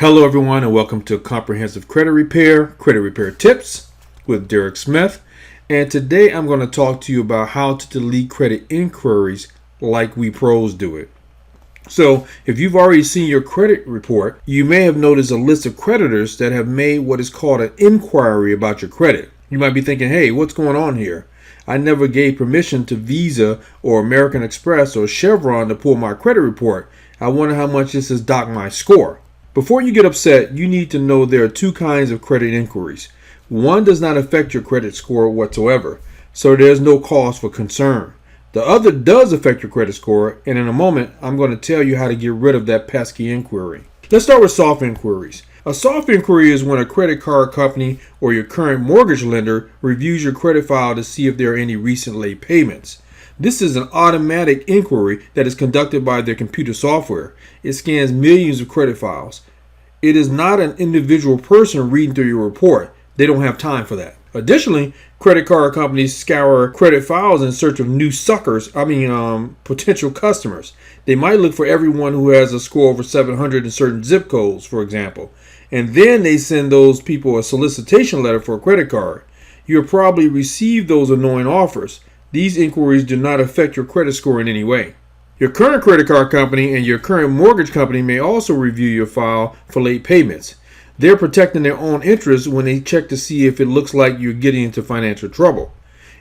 Hello everyone and welcome to Comprehensive Credit Repair Tips with Derek Smith. And today I'm going to talk to you about how to delete credit inquiries like we pros do it. So if you've already seen your credit report, you may have noticed a list of creditors that have made what is called an inquiry about your credit. You might be thinking, hey, what's going on here? I never gave permission to Visa or American Express or Chevron to pull my credit report. I wonder how much this has docked my score. Before you get upset, you need to know there are two kinds of credit inquiries. One does not affect your credit score whatsoever, so there's no cause for concern. The other does affect your credit score, and in a moment, I'm going to tell you how to get rid of that pesky inquiry. Let's start with soft inquiries. A soft inquiry is when a credit card company or your current mortgage lender reviews your credit file to see if there are any recent late payments. This is an automatic inquiry that is conducted by their computer software. It scans millions of credit files. It is not an individual person reading through your report. They don't have time for that. Additionally, credit card companies scour credit files in search of new potential customers. They might look for everyone who has a score over 700 in certain zip codes, for example. And then they send those people a solicitation letter for a credit card. You'll probably receive those annoying offers. These inquiries do not affect your credit score in any way. Your current credit card company and your current mortgage company may also review your file for late payments. They're protecting their own interests when they check to see if it looks like you're getting into financial trouble.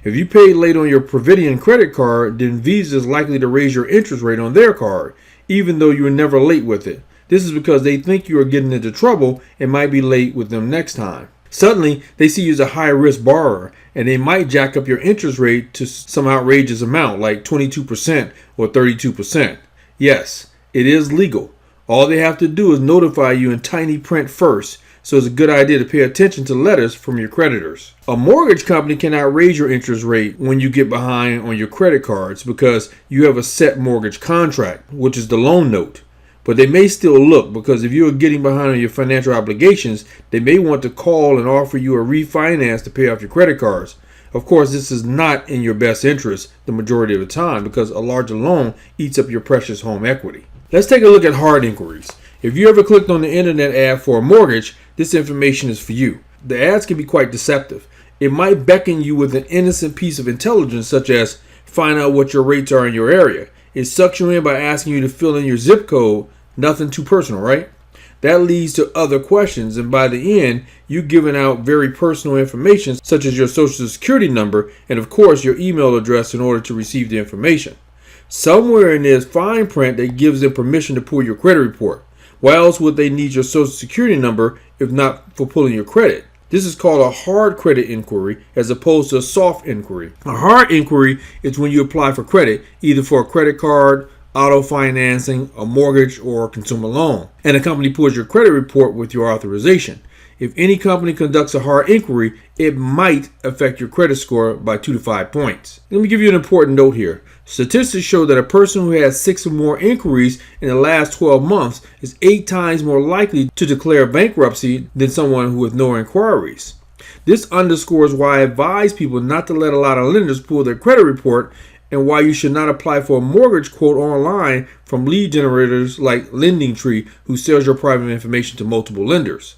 If you paid late on your Providian credit card, then Visa is likely to raise your interest rate on their card, even though you were never late with it. This is because they think you are getting into trouble and might be late with them next time. Suddenly, they see you as a high-risk borrower, and they might jack up your interest rate to some outrageous amount, like 22% or 32%. Yes, it is legal. All they have to do is notify you in tiny print first, so it's a good idea to pay attention to letters from your creditors. A mortgage company cannot raise your interest rate when you get behind on your credit cards because you have a set mortgage contract, which is the loan note. But they may still look, because if you are getting behind on your financial obligations, they may want to call and offer you a refinance to pay off your credit cards. Of course, this is not in your best interest the majority of the time, because a larger loan eats up your precious home equity. Let's take a look at hard inquiries. If you ever clicked on the internet ad for a mortgage, this information is for you. The ads can be quite deceptive. It might beckon you with an innocent piece of intelligence, such as find out what your rates are in your area. It sucks you in by asking you to fill in your zip code. Nothing too personal, right? That leads to other questions, and by the end, you're giving out very personal information such as your social security number and, of course, your email address in order to receive the information. Somewhere in this fine print that gives them permission to pull your credit report. Why else would they need your social security number if not for pulling your credit? This is called a hard credit inquiry as opposed to a soft inquiry. A hard inquiry is when you apply for credit, either for a credit card, auto financing, a mortgage, or a consumer loan, and a company pulls your credit report with your authorization. If any company conducts a hard inquiry, it might affect your credit score by 2 to 5 points. Let me give you an important note here. Statistics show that a person who has 6 or more inquiries in the last 12 months is 8 times more likely to declare bankruptcy than someone who has no inquiries. This underscores why I advise people not to let a lot of lenders pull their credit report, and why you should not apply for a mortgage quote online from lead generators like LendingTree, who sells your private information to multiple lenders.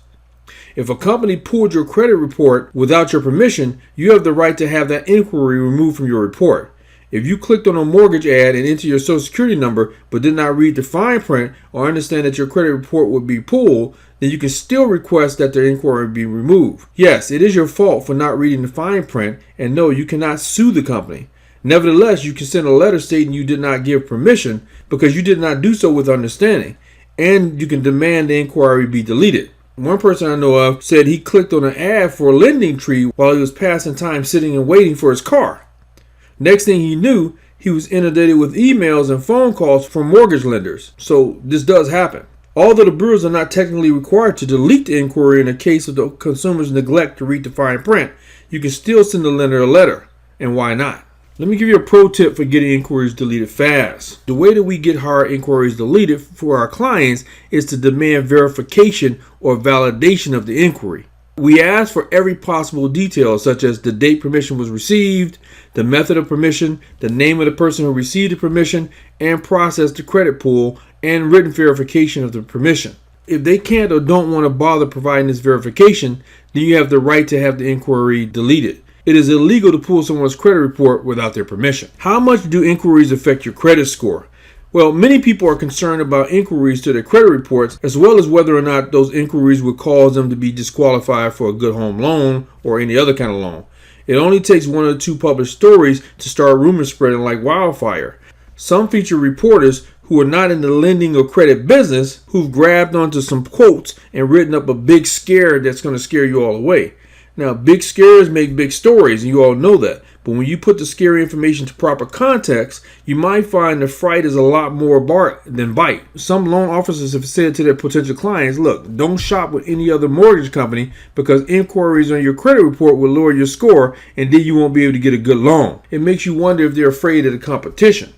If a company pulled your credit report without your permission, you have the right to have that inquiry removed from your report. If you clicked on a mortgage ad and entered your social security number but did not read the fine print or understand that your credit report would be pulled, then you can still request that the inquiry be removed. Yes, it is your fault for not reading the fine print, and no, you cannot sue the company. Nevertheless, you can send a letter stating you did not give permission because you did not do so with understanding, and you can demand the inquiry be deleted. One person I know of said he clicked on an ad for a LendingTree while he was passing time sitting and waiting for his car. Next thing he knew, he was inundated with emails and phone calls from mortgage lenders. So this does happen. Although the bureaus are not technically required to delete the inquiry in the case of the consumer's neglect to read the fine print, you can still send the lender a letter. And why not? Let me give you a pro tip for getting inquiries deleted fast. The way that we get hard inquiries deleted for our clients is to demand verification or validation of the inquiry. We ask for every possible detail, such as the date permission was received, the method of permission, the name of the person who received the permission, and processed the credit pull, and written verification of the permission. If they can't or don't want to bother providing this verification, then you have the right to have the inquiry deleted. It is illegal to pull someone's credit report without their permission. How much do inquiries affect your credit score? Well, many people are concerned about inquiries to their credit reports, as well as whether or not those inquiries would cause them to be disqualified for a good home loan or any other kind of loan. It only takes one or two published stories to start rumors spreading like wildfire. Some feature reporters who are not in the lending or credit business who've grabbed onto some quotes and written up a big scare that's going to scare you all away. Now, big scares make big stories, and you all know that. But when you put the scary information to proper context, you might find the fright is a lot more bark than bite. Some loan officers have said to their potential clients, look, don't shop with any other mortgage company because inquiries on your credit report will lower your score, and then you won't be able to get a good loan. It makes you wonder if they're afraid of the competition.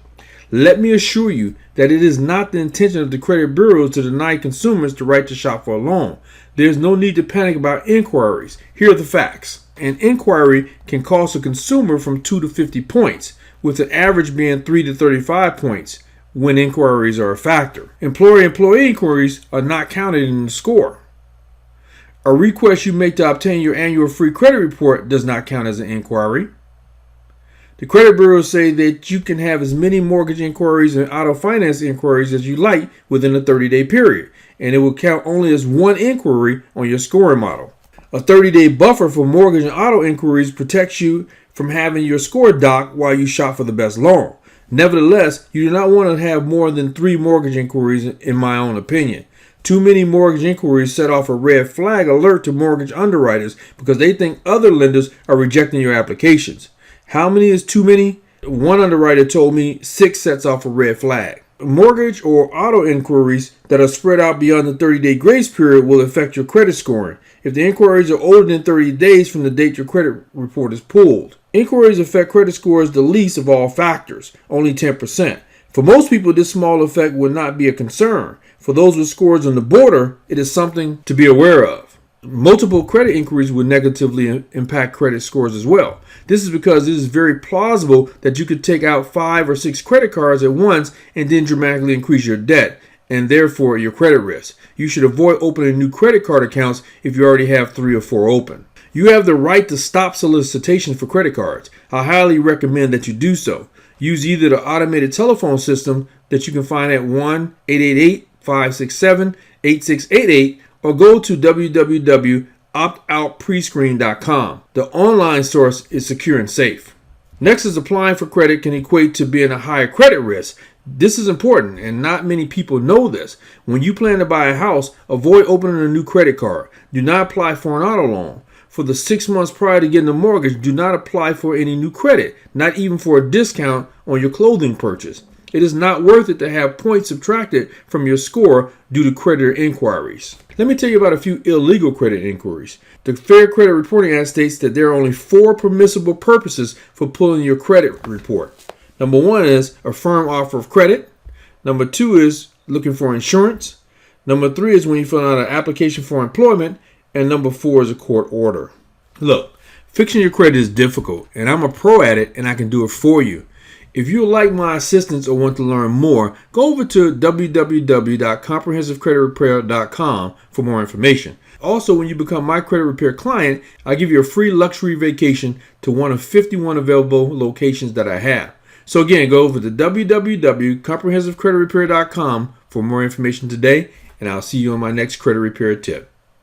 Let me assure you that it is not the intention of the credit bureaus to deny consumers the right to shop for a loan. There's no need to panic about inquiries. Here are the facts. An inquiry can cost a consumer from 2 to 50 points, with the average being 3 to 35 points when inquiries are a factor. Employer-employee inquiries are not counted in the score. A request you make to obtain your annual free credit report does not count as an inquiry. The credit bureaus say that you can have as many mortgage inquiries and auto finance inquiries as you like within a 30-day period, and it will count only as one inquiry on your scoring model. A 30-day buffer for mortgage and auto inquiries protects you from having your score docked while you shop for the best loan. Nevertheless, you do not want to have more than 3 mortgage inquiries, in my own opinion. Too many mortgage inquiries set off a red flag alert to mortgage underwriters because they think other lenders are rejecting your applications. How many is too many? One underwriter told me 6 sets off a red flag. Mortgage or auto inquiries that are spread out beyond the 30-day grace period will affect your credit scoring if the inquiries are older than 30 days from the date your credit report is pulled. Inquiries affect credit scores the least of all factors, only 10%. For most people, this small effect would not be a concern. For those with scores on the border, it is something to be aware of. Multiple credit inquiries would negatively impact credit scores as well. This is because it is very plausible that you could take out 5 or 6 credit cards at once and then dramatically increase your debt and therefore your credit risk. You should avoid opening new credit card accounts if you already have 3 or 4 open. You have the right to stop solicitations for credit cards. I highly recommend that you do so. Use either the automated telephone system that you can find at 1-888-567-8688 or go to www.optoutprescreen.com. The online source is secure and safe. Next is applying for credit can equate to being a higher credit risk. This is important and not many people know this. When you plan to buy a house, avoid opening a new credit card. Do not apply for an auto loan. For the 6 months prior to getting a mortgage, do not apply for any new credit, not even for a discount on your clothing purchase. It is not worth it to have points subtracted from your score due to creditor inquiries. Let me tell you about a few illegal credit inquiries. The Fair Credit Reporting Act states that there are only 4 permissible purposes for pulling your credit report. Number 1 is a firm offer of credit. Number 2 is looking for insurance. Number 3 is when you fill out an application for employment. And number 4 is a court order. Look, fixing your credit is difficult, and I'm a pro at it, and I can do it for you. If you would like my assistance or want to learn more, go over to www.comprehensivecreditrepair.com for more information. Also, when you become my credit repair client, I give you a free luxury vacation to one of 51 available locations that I have. So again, go over to www.comprehensivecreditrepair.com for more information today, and I'll see you on my next credit repair tip.